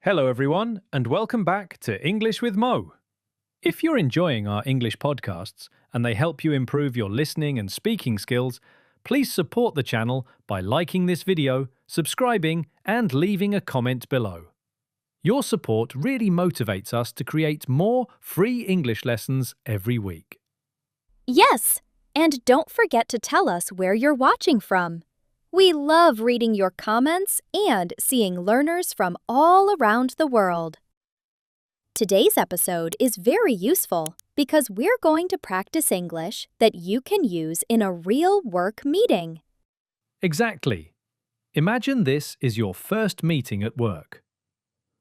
Hello, everyone, and welcome back to English with Mo. If you're enjoying our English podcasts and they help you improve your listening and speaking skills, please support the channel by liking this video, subscribing, and leaving a comment below. Your support really motivates us to create more free English lessons every week. Yes, and don't forget to tell us where you're watching from. We love reading your comments and seeing learners from all around the world. Today's episode is very useful because we're going to practice English that you can use in a real work meeting. Exactly. Imagine this is your first meeting at work.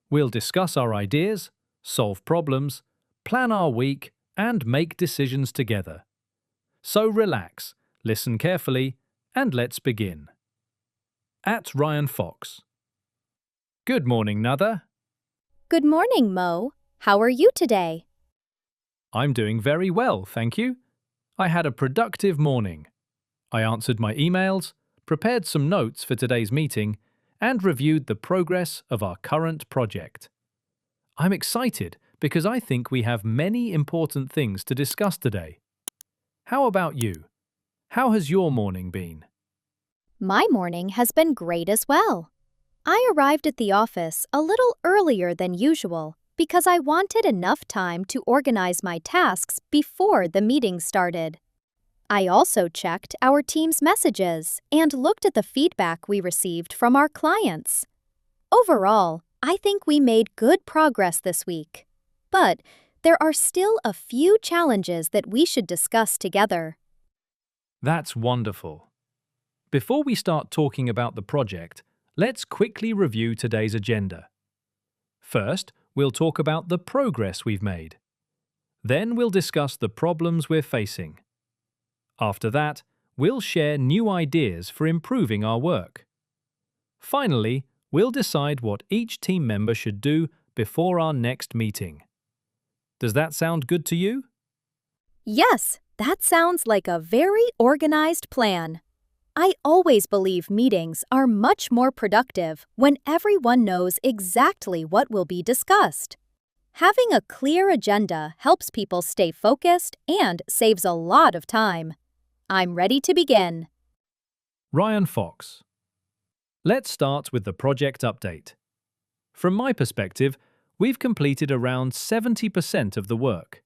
We'll discuss our ideas, solve problems, plan our week, and make decisions together. So relax, listen carefully, and let's begin. At Ryan Fox. Good morning, Natha. Good morning, Mo. How are you today? I'm doing very well, thank you. I had a productive morning. I answered my emails, prepared some notes for today's meeting, and reviewed the progress of our current project. I'm excited because I think we have many important things to discuss today. How about you? How has your morning been? My morning has been great as well. I arrived at the office a little earlier than usual because I wanted enough time to organize my tasks before the meeting started. I also checked our team's messages and looked at the feedback we received from our clients. Overall, I think we made good progress this week. But there are still a few challenges that we should discuss together. That's wonderful. Before we start talking about the project, let's quickly review today's agenda. First, we'll talk about the progress we've made. Then we'll discuss the problems we're facing. After that, we'll share new ideas for improving our work. Finally, we'll decide what each team member should do before our next meeting. Does that sound good to you? Yes, that sounds like a very organized plan. I always believe meetings are much more productive when everyone knows exactly what will be discussed. Having a clear agenda helps people stay focused and saves a lot of time. I'm ready to begin. Ryan Fox. Let's start with the project update. From my perspective, we've completed around 70% of the work.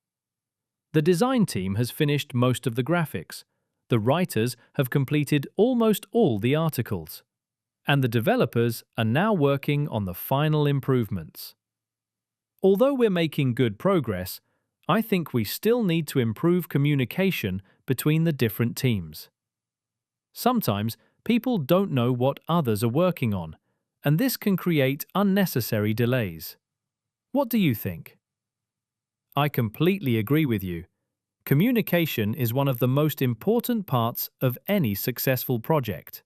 The design team has finished most of the graphics. The writers have completed almost all the articles, and the developers are now working on the final improvements. Although we're making good progress, I think we still need to improve communication between the different teams. Sometimes people don't know what others are working on, and this can create unnecessary delays. What do you think? I completely agree with you. Communication is one of the most important parts of any successful project.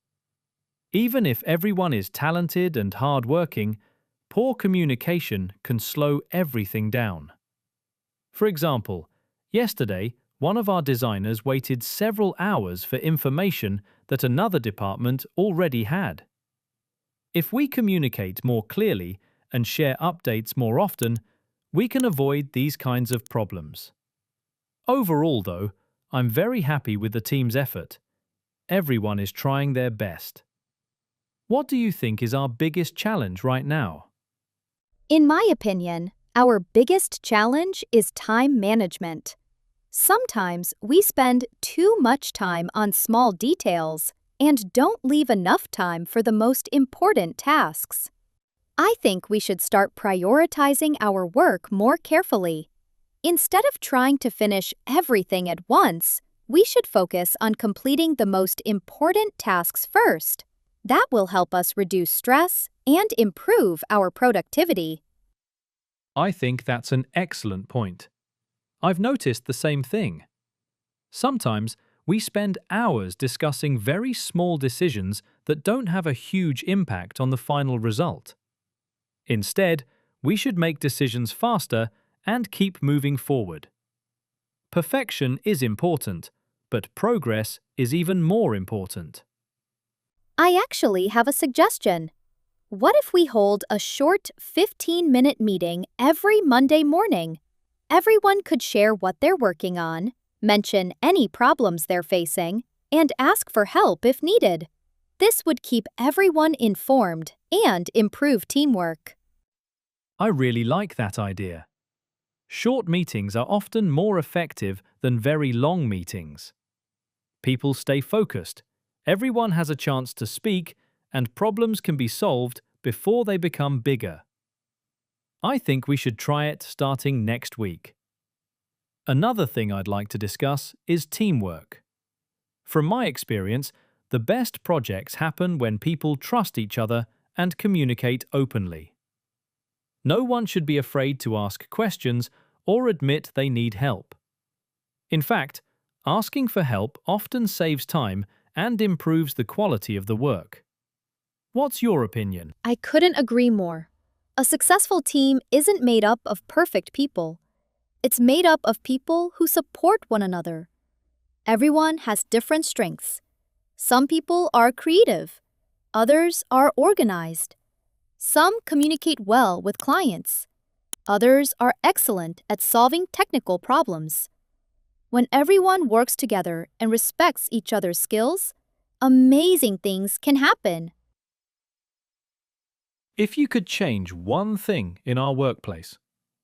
Even if everyone is talented and hard-working, poor communication can slow everything down. For example, yesterday, one of our designers waited several hours for information that another department already had. If we communicate more clearly and share updates more often, we can avoid these kinds of problems. Overall, though, I'm very happy with the team's effort. Everyone is trying their best. What do you think is our biggest challenge right now? In my opinion, our biggest challenge is time management. Sometimes we spend too much time on small details and don't leave enough time for the most important tasks. I think we should start prioritizing our work more carefully. Instead of trying to finish everything at once, we should focus on completing the most important tasks first. That will help us reduce stress and improve our productivity. I think that's an excellent point. I've noticed the same thing. Sometimes we spend hours discussing very small decisions that don't have a huge impact on the final result. Instead, we should make decisions faster and keep moving forward. Perfection is important, but progress is even more important. I actually have a suggestion. What if we hold a short 15-minute meeting every Monday morning? Everyone could share what they're working on, mention any problems they're facing, and ask for help if needed. This would keep everyone informed and improve teamwork. I really like that idea. Short meetings are often more effective than very long meetings. People stay focused, everyone has a chance to speak, and problems can be solved before they become bigger. I think we should try it starting next week. Another thing I'd like to discuss is teamwork. From my experience, the best projects happen when people trust each other and communicate openly. No one should be afraid to ask questions or admit they need help. In fact, asking for help often saves time and improves the quality of the work. What's your opinion? I couldn't agree more. A successful team isn't made up of perfect people. It's made up of people who support one another. Everyone has different strengths. Some people are creative. Others are organized. Some communicate well with clients. Others are excellent at solving technical problems. When everyone works together and respects each other's skills, amazing things can happen. If you could change one thing in our workplace,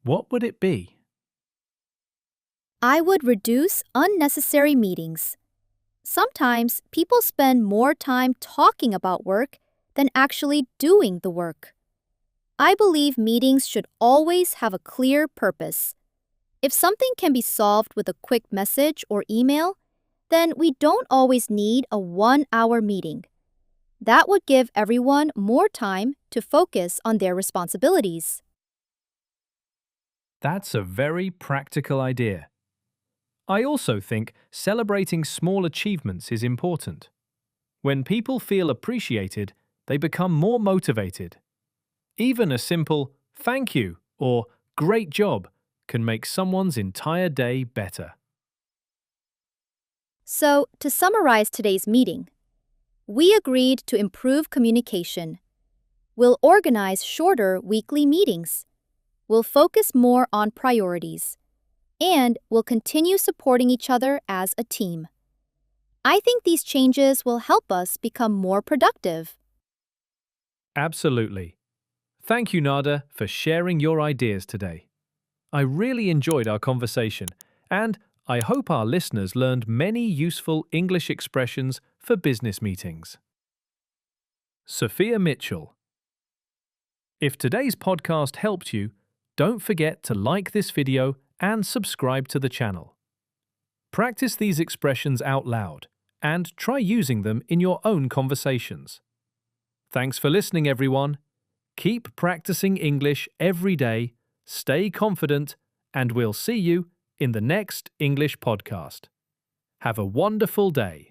what would it be? I would reduce unnecessary meetings. Sometimes people spend more time talking about work than actually doing the work. I believe meetings should always have a clear purpose. If something can be solved with a quick message or email, then we don't always need a 1-hour meeting. That would give everyone more time to focus on their responsibilities. That's a very practical idea. I also think celebrating small achievements is important. When people feel appreciated, they become more motivated. Even a simple "thank you" or "great job" can make someone's entire day better. So, to summarize today's meeting, we agreed to improve communication. We'll organize shorter weekly meetings. We'll focus more on priorities. And we'll continue supporting each other as a team. I think these changes will help us become more productive. Absolutely. Thank you, Nada, for sharing your ideas today. I really enjoyed our conversation, and I hope our listeners learned many useful English expressions for business meetings. Sophia Mitchell. If today's podcast helped you, don't forget to like this video and subscribe to the channel. Practice these expressions out loud and try using them in your own conversations. Thanks for listening, everyone. Keep practicing English every day, stay confident, and we'll see you in the next English podcast. Have a wonderful day.